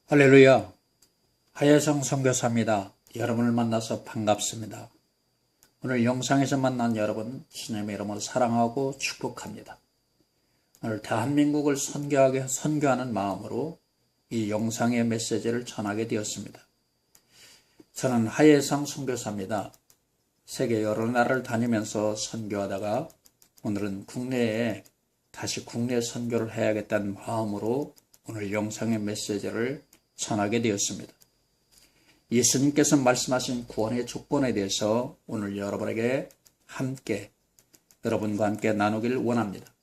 할렐루야. 하예성 선교사입니다. 여러분을 만나서 반갑습니다. 오늘 영상에서 만난 여러분 주님의 이름으로 사랑하고 축복합니다. 오늘 대한민국을 선교하는 마음으로 이 영상의 메시지를 전하게 되었습니다. 저는 하예성 선교사입니다. 세계 여러 나라를 다니면서 선교하다가 오늘은 다시 국내 선교를 해야겠다는 마음으로 오늘 영상의 메시지를 전하게 되었습니다. 예수님께서 말씀하신 구원의 조건에 대해서 오늘 여러분과 함께 나누길 원합니다.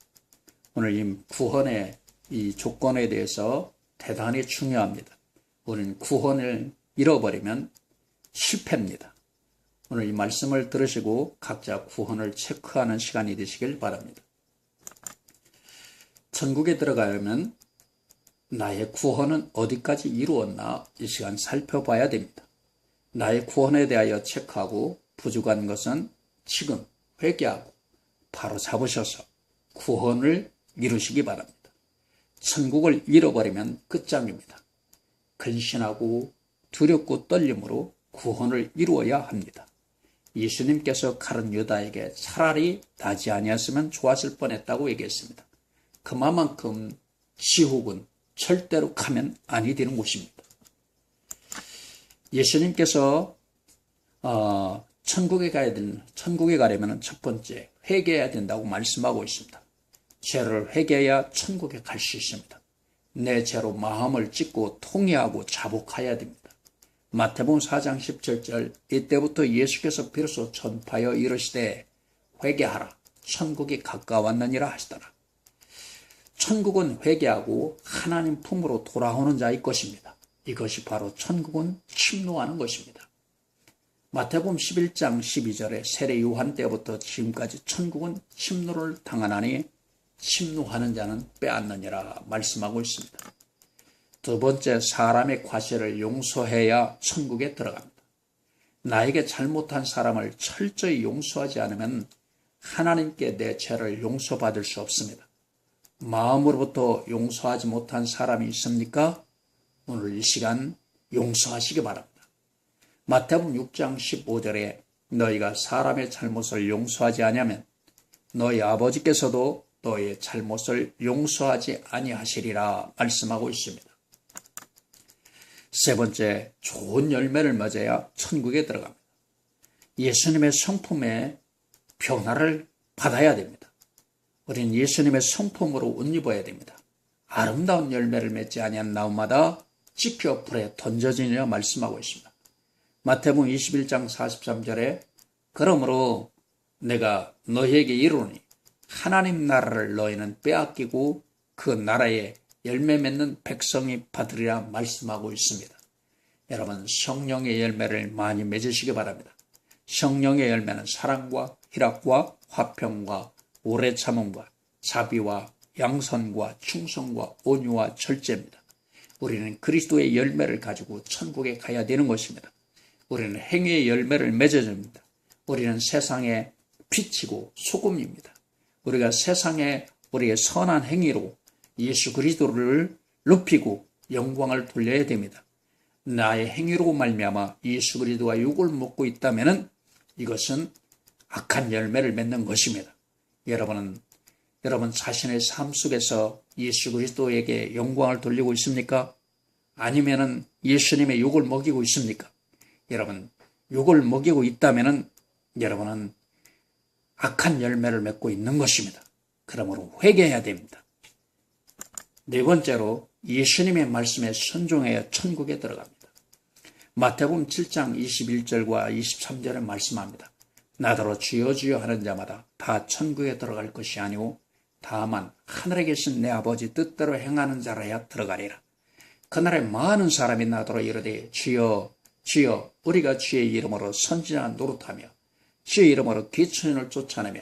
오늘 이 구원의 이 조건에 대해서 대단히 중요합니다. 우리는 구원을 잃어버리면 실패입니다. 오늘 이 말씀을 들으시고 각자 구원을 체크하는 시간이 되시길 바랍니다. 천국에 들어가려면 나의 구원은 어디까지 이루었나 이 시간 살펴봐야 됩니다. 나의 구원에 대하여 체크하고 부족한 것은 지금 회개하고 바로 잡으셔서 구원을 이루시기 바랍니다. 천국을 잃어버리면 끝장입니다. 근신하고 두렵고 떨림으로 구원을 이루어야 합니다. 예수님께서 가룟 유다에게 차라리 나지 아니었으면 좋았을 뻔했다고 얘기했습니다. 그만큼 지옥은 절대로 가면 아니 되는 곳입니다. 예수님께서 천국에 가려면 첫 번째 회개해야 된다고 말씀하고 있습니다. 죄를 회개해야 천국에 갈 수 있습니다. 내 죄로 마음을 찢고 통회하고 자복해야 됩니다. 마태복음 4장 17절 이때부터 예수께서 비로소 전파하여 이르시되 회개하라 천국이 가까웠느니라 하시더라. 천국은 회개하고 하나님 품으로 돌아오는 자의 것입니다. 이것이 바로 천국은 침노하는 것입니다. 마태복음 11장 12절에 세례 요한 때부터 지금까지 천국은 침노를 당하나니 침노하는 자는 빼앗느니라 말씀하고 있습니다. 두 번째, 사람의 과실을 용서해야 천국에 들어갑니다. 나에게 잘못한 사람을 철저히 용서하지 않으면 하나님께 내 죄를 용서받을 수 없습니다. 마음으로부터 용서하지 못한 사람이 있습니까? 오늘 이 시간 용서하시기 바랍니다. 마태복음 6장 15절에 너희가 사람의 잘못을 용서하지 아니하면 너희 아버지께서도 너희의 잘못을 용서하지 아니하시리라 말씀하고 있습니다. 세 번째, 좋은 열매를 맺어야 천국에 들어갑니다. 예수님의 성품에 변화를 받아야 됩니다. 우리는 예수님의 성품으로 옷 입어야 됩니다. 아름다운 열매를 맺지 아니한 나무마다 찢겨 불에 던져지리라 말씀하고 있습니다. 마태복음 21장 43절에 그러므로 내가 너희에게 이르노니 하나님 나라를 너희는 빼앗기고 그 나라에 열매 맺는 백성이 받으리라 말씀하고 있습니다. 여러분, 성령의 열매를 많이 맺으시기 바랍니다. 성령의 열매는 사랑과 희락과 화평과 오래 참음과 자비와 양선과 충성과 온유와 절제입니다. 우리는 그리스도의 열매를 가지고 천국에 가야 되는 것입니다. 우리는 행위의 열매를 맺어야 됩니다. 우리는 세상의 빛이고 소금입니다. 우리가 세상에 우리의 선한 행위로 예수 그리스도를 높이고 영광을 돌려야 됩니다. 나의 행위로 말미암아 예수 그리스도가 욕을 먹고 있다면 이것은 악한 열매를 맺는 것입니다. 여러분 자신의 삶 속에서 예수 그리스도에게 영광을 돌리고 있습니까? 아니면은 예수님의 욕을 먹이고 있습니까? 여러분, 욕을 먹이고 있다면은 여러분은 악한 열매를 맺고 있는 것입니다. 그러므로 회개해야 됩니다. 네 번째로 예수님의 말씀에 순종해야 천국에 들어갑니다. 마태복음 7장 21절과 23절에 말씀합니다. 나더러 주여 주여 하는 자마다 다 천국에 들어갈 것이 아니오 다만 하늘에 계신 내 아버지 뜻대로 행하는 자라야 들어가리라. 그날에 많은 사람이 나더러 이르되 주여 주여 우리가 주의 이름으로 선지자 노릇하며 주의 이름으로 귀천을 쫓아내며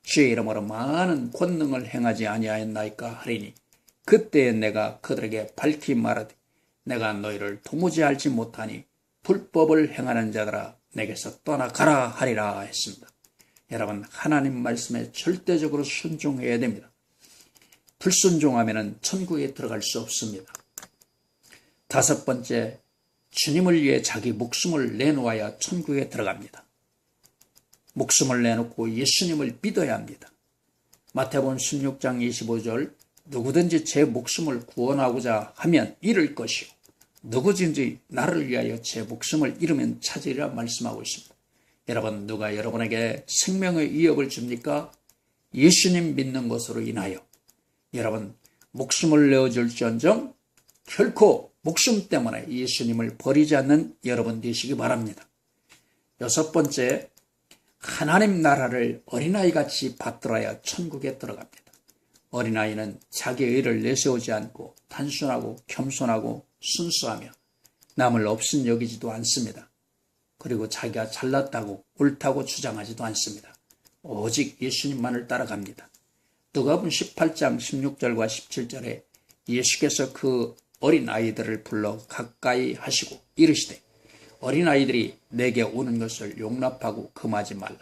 주의 이름으로 많은 권능을 행하지 아니하였나이까 하리니 그때에 내가 그들에게 밝히 말하되 내가 너희를 도무지 알지 못하니 불법을 행하는 자들아 내게서 떠나가라 하리라 했습니다. 여러분, 하나님 말씀에 절대적으로 순종해야 됩니다. 불순종하면 천국에 들어갈 수 없습니다. 다섯 번째, 주님을 위해 자기 목숨을 내놓아야 천국에 들어갑니다. 목숨을 내놓고 예수님을 믿어야 합니다. 마태복음 16장 25절, 누구든지 제 목숨을 구원하고자 하면 잃을 것이요 누구든지 나를 위하여 제 목숨을 잃으면 찾으리라 말씀하고 있습니다. 여러분, 누가 여러분에게 생명의 위협을 줍니까? 예수님 믿는 것으로 인하여 여러분 목숨을 내어줄지언정 결코 목숨 때문에 예수님을 버리지 않는 여러분 되시기 바랍니다. 여섯 번째, 하나님 나라를 어린아이같이 받들어야 천국에 들어갑니다. 어린아이는 자기의 의를 내세우지 않고 단순하고 겸손하고 순수하며 남을 없인 여기지도 않습니다. 그리고 자기가 잘났다고 옳다고 주장하지도 않습니다. 오직 예수님만을 따라갑니다. 누가복음 18장 16절과 17절에 예수께서 그 어린아이들을 불러 가까이 하시고 이르시되 어린아이들이 내게 오는 것을 용납하고 금하지 말라.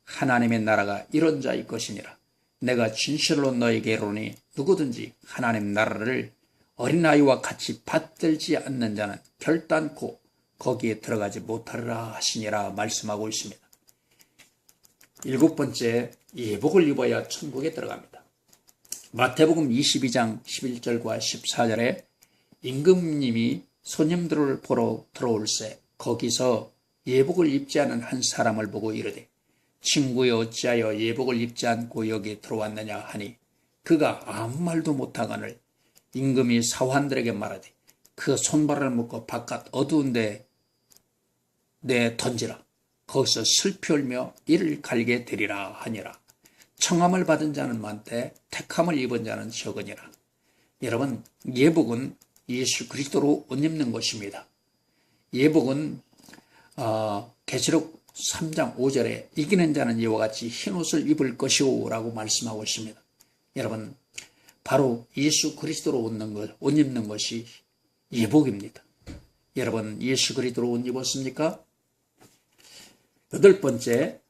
하나님의 나라가 이런 자의 것이니라. 내가 진실로 너에게 이르노니 누구든지 하나님 나라를 어린아이와 같이 받들지 않는 자는 결단코 거기에 들어가지 못하리라 하시니라 말씀하고 있습니다. 일곱 번째, 예복을 입어야 천국에 들어갑니다. 마태복음 22장 11절과 14절에 임금님이 손님들을 보러 들어올세 거기서 예복을 입지 않은 한 사람을 보고 이르되 친구여 어찌하여 예복을 입지 않고 여기 들어왔느냐 하니 그가 아무 말도 못하거늘 임금이 사환들에게 말하되 그 손발을 묶어 바깥 어두운 데 내 던지라. 거기서 슬피 울며 이를 갈게 되리라 하니라. 청함을 받은 자는 많되 택함을 입은 자는 적으니라. 여러분, 예복은 예수 그리스도로 옷 입는 것입니다. 예복은 계시록 3장 5절에 이기는 자는 이와 같이 흰옷을 입을 것이오 라고 말씀하고 있습니다. 여러분, 바로 예수 그리스도로 옷 입는 것이 예복입니다. 여러분, 예수 그리스도로 옷 입었습니까? 여덟 번째,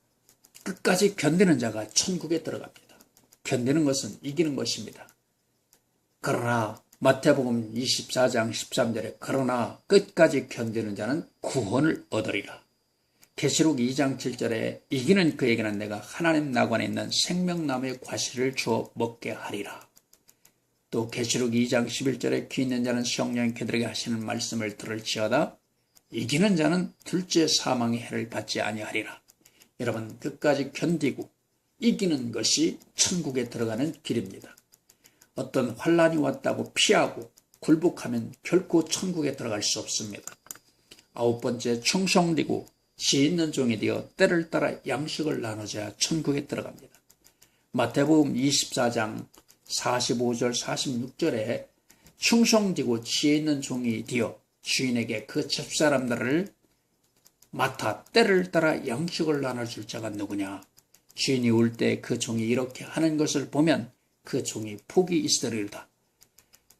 끝까지 견디는 자가 천국에 들어갑니다. 견디는 것은 이기는 것입니다. 그러나 마태복음 24장 13절에 그러나 끝까지 견디는 자는 구원을 얻으리라. 계시록 2장 7절에 이기는 그에게는 내가 하나님 나관에 있는 생명나무의 과실을 주어 먹게 하리라. 또 계시록 2장 11절에 귀 있는 자는 성령이 그들에게 하시는 말씀을 들을지어다. 이기는 자는 둘째 사망의 해를 받지 아니하리라. 여러분, 끝까지 견디고 이기는 것이 천국에 들어가는 길입니다. 어떤 환난이 왔다고 피하고 굴복하면 결코 천국에 들어갈 수 없습니다. 아홉 번째, 충성되고 지혜 있는 종이 되어 때를 따라 양식을 나눠줘야 천국에 들어갑니다. 마태복음 24장 45절 46절에 충성되고 지혜 있는 종이 되어 주인에게 그 집사람들을 맡아 때를 따라 양식을 나눠줄 자가 누구냐. 주인이 올 때 그 종이 이렇게 하는 것을 보면 그 종이 복이 있으리로다.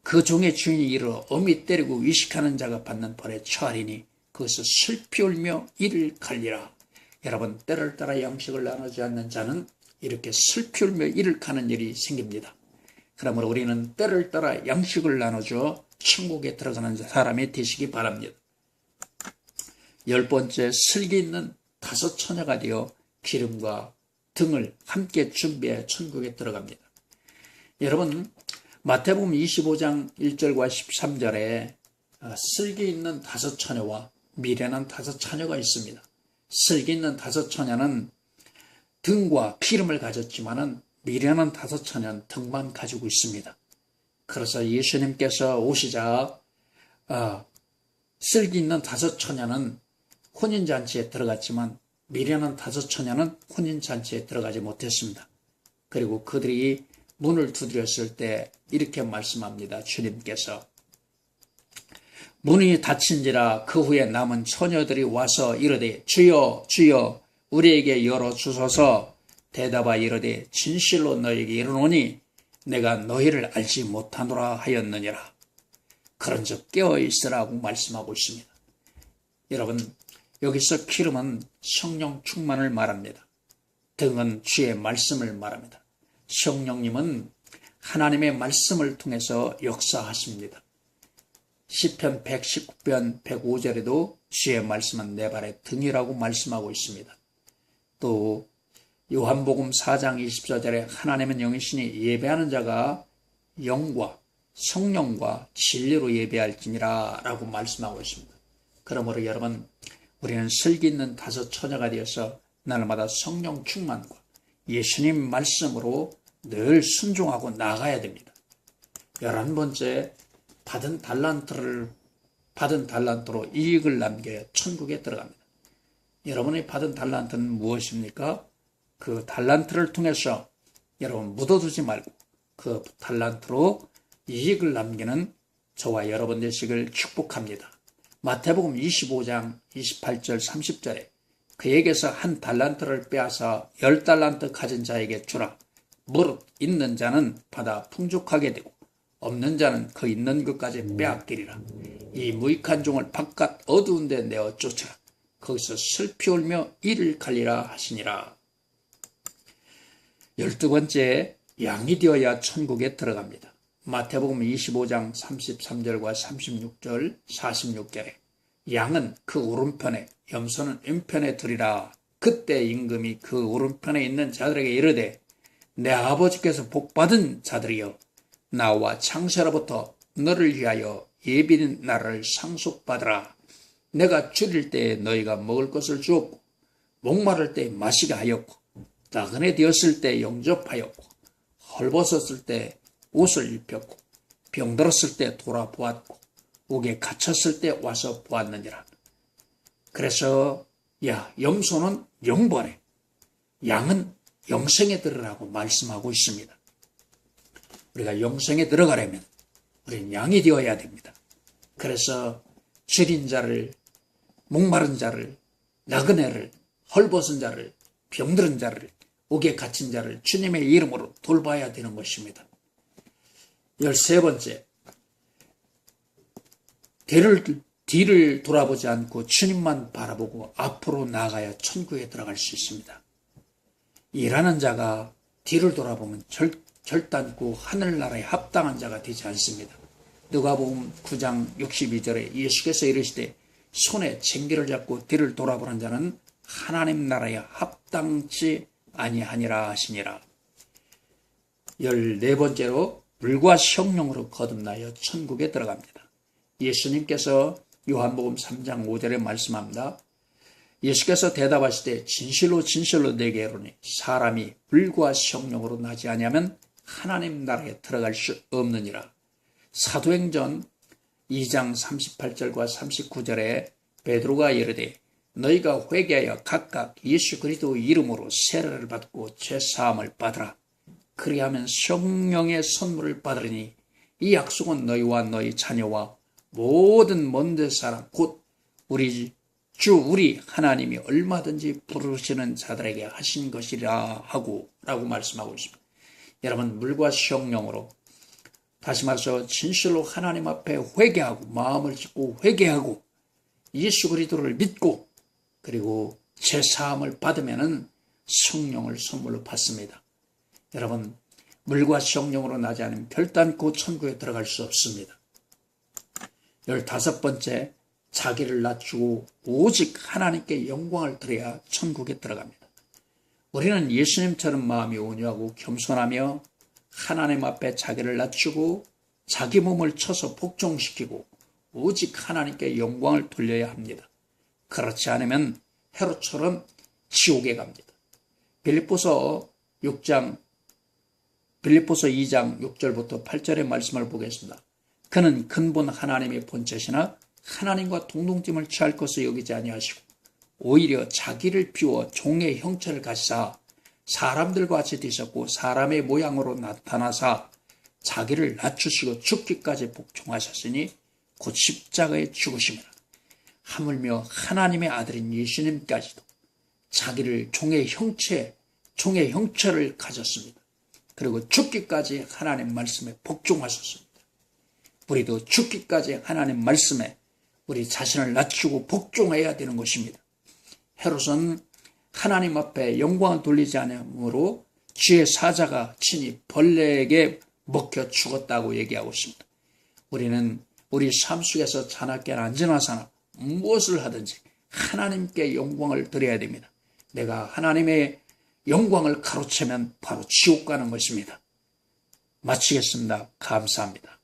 그 종의 주인이 이르러 엄히 때리고 위식하는 자가 받는 벌에 처하리니 그것을 슬피 울며 이를 갈리라. 여러분, 때를 따라 양식을 나누지 않는 자는 이렇게 슬피 울며 이를 가는 일이 생깁니다. 그러므로 우리는 때를 따라 양식을 나눠줘 천국에 들어가는 사람이 되시기 바랍니다. 열 번째, 슬기 있는 다섯 처녀가 되어 기름과 등을 함께 준비해 천국에 들어갑니다. 여러분, 마태복음 25장 1절과 13절에 슬기 있는 다섯 처녀와 미련한 다섯 처녀가 있습니다. 슬기 있는 다섯 처녀는 등과 기름을 가졌지만은 미련한 다섯 처녀는 등만 가지고 있습니다. 그래서 예수님께서 오시자 슬기 있는 다섯 처녀는 혼인잔치에 들어갔지만 미련한 다섯 처녀는 혼인잔치에 들어가지 못했습니다. 그리고 그들이 문을 두드렸을 때 이렇게 말씀합니다. 주님께서 문이 닫힌지라 그 후에 남은 처녀들이 와서 이르되 주여 주여 우리에게 열어주소서. 대답하 이르되 진실로 너에게 이르노니 내가 너희를 알지 못하노라 하였느니라. 그런즉 깨어있으라고 말씀하고 있습니다. 여러분, 여기서 기름은 성령 충만을 말합니다. 등은 주의 말씀을 말합니다. 성령님은 하나님의 말씀을 통해서 역사하십니다. 시편 119편 105절에도 주의 말씀은 내 발의 등이라고 말씀하고 있습니다. 또 요한복음 4장 24절에 하나님은 영이시니 예배하는 자가 영과 성령과 진리로 예배할지니라 라고 말씀하고 있습니다. 그러므로 여러분, 우리는 슬기 있는 다섯 처녀가 되어서 날마다 성령 충만과 예수님 말씀으로 늘 순종하고 나아가야 됩니다. 11번째, 받은 달란트로 이익을 남겨 천국에 들어갑니다. 여러분이 받은 달란트는 무엇입니까? 그 달란트를 통해서 여러분 묻어두지 말고 그 달란트로 이익을 남기는 저와 여러분 되시길 축복합니다. 마태복음 25장 28절 30절에 그에게서 한 달란트를 빼앗아 10달란트 가진 자에게 주라. 무릇 있는 자는 받아 풍족하게 되고 없는 자는 그 있는 것까지 빼앗기리라. 이 무익한 종을 바깥 어두운 데 내어 쫓으라. 거기서 슬피 울며 이를 갈리라 하시니라. 12번째, 양이 되어야 천국에 들어갑니다. 마태복음 25장 33절과 36절, 46절에 양은 그 오른편에, 염소는 왼편에 두리라. 그때 임금이 그 오른편에 있는 자들에게 이르되 내 아버지께서 복받은 자들이여, 나와 창세로부터 너를 위하여 예비된 나라를 상속받으라. 내가 줄일 때에 너희가 먹을 것을 주었고, 목마를 때에 마시게 하였고, 나그네 되었을 때 영접하였고, 헐벗었을 때 옷을 입혔고, 병들었을 때 돌아보았고, 옥에 갇혔을 때 와서 보았느니라. 그래서 염소는 영번에, 양은 영생에 들으라고 말씀하고 있습니다. 우리가 영생에 들어가려면 우리는 양이 되어야 됩니다. 그래서 줄인 자를, 목마른 자를, 나그네를, 헐벗은 자를, 병들은 자를, 옥에 갇힌 자를 주님의 이름으로 돌봐야 되는 것입니다. 13번째, 뒤를 돌아보지 않고 주님만 바라보고 앞으로 나아가야 천국에 들어갈 수 있습니다. 일하는 자가 뒤를 돌아보면 결단코 하늘나라에 합당한 자가 되지 않습니다. 누가복음 9장 62절에 예수께서 이르시되 손에 쟁기를 잡고 뒤를 돌아보는 자는 하나님 나라에 합당치 아니하니라 하시니라. 14번째로 물과 성령으로 거듭나여 천국에 들어갑니다. 예수님께서 요한복음 3장 5절에 말씀합니다. 예수께서 대답하시되 진실로 진실로 내게 이르노니 사람이 물과 성령으로 나지 아니하면 하나님 나라에 들어갈 수 없느니라. 사도행전 2장 38절과 39절에 베드로가 이르되 너희가 회개하여 각각 예수 그리스도 이름으로 세례를 받고 죄사함을 받으라. 그리하면 성령의 선물을 받으리니 이 약속은 너희와 너희 자녀와 모든 먼 사람 곧 우리 하나님이 얼마든지 부르시는 자들에게 하신 것이라 하고 라고 말씀하고 있습니다. 여러분, 물과 성령으로, 다시 말해서 진실로 하나님 앞에 회개하고 마음을 찢고 회개하고 예수 그리스도를 믿고 그리고 죄사함을 받으면 성령을 선물로 받습니다. 여러분, 물과 성령으로 나지 않으면 결단코 천국에 들어갈 수 없습니다. 15번째, 자기를 낮추고 오직 하나님께 영광을 드려야 천국에 들어갑니다. 우리는 예수님처럼 마음이 온유하고 겸손하며 하나님 앞에 자기를 낮추고 자기 몸을 쳐서 복종시키고 오직 하나님께 영광을 돌려야 합니다. 그렇지 않으면 헤롯처럼 지옥에 갑니다. 빌립보서 2장 6절부터 8절의 말씀을 보겠습니다. 그는 근본 하나님의 본체시나 하나님과 동등됨을 취할 것을 여기지 아니하시고 오히려 자기를 비워 종의 형체를 가지사 사람들과 같이 되셨고 사람의 모양으로 나타나사 자기를 낮추시고 죽기까지 복종하셨으니 곧 십자가에 죽으심이라. 하물며 하나님의 아들인 예수님까지도 자기를 종의 형체를 가졌습니다. 그리고 죽기까지 하나님 말씀에 복종하셨습니다. 우리도 죽기까지 하나님 말씀에 우리 자신을 낮추고 복종해야 되는 것입니다. 헤롯은 하나님 앞에 영광을 돌리지 않으므로 주의 사자가 친히 벌레에게 먹혀 죽었다고 얘기하고 있습니다. 우리는 우리 삶 속에서 자나깨나 안전하사나 무엇을 하든지 하나님께 영광을 드려야 됩니다. 내가 하나님의 영광을 가로채면 바로 지옥 가는 것입니다. 마치겠습니다. 감사합니다.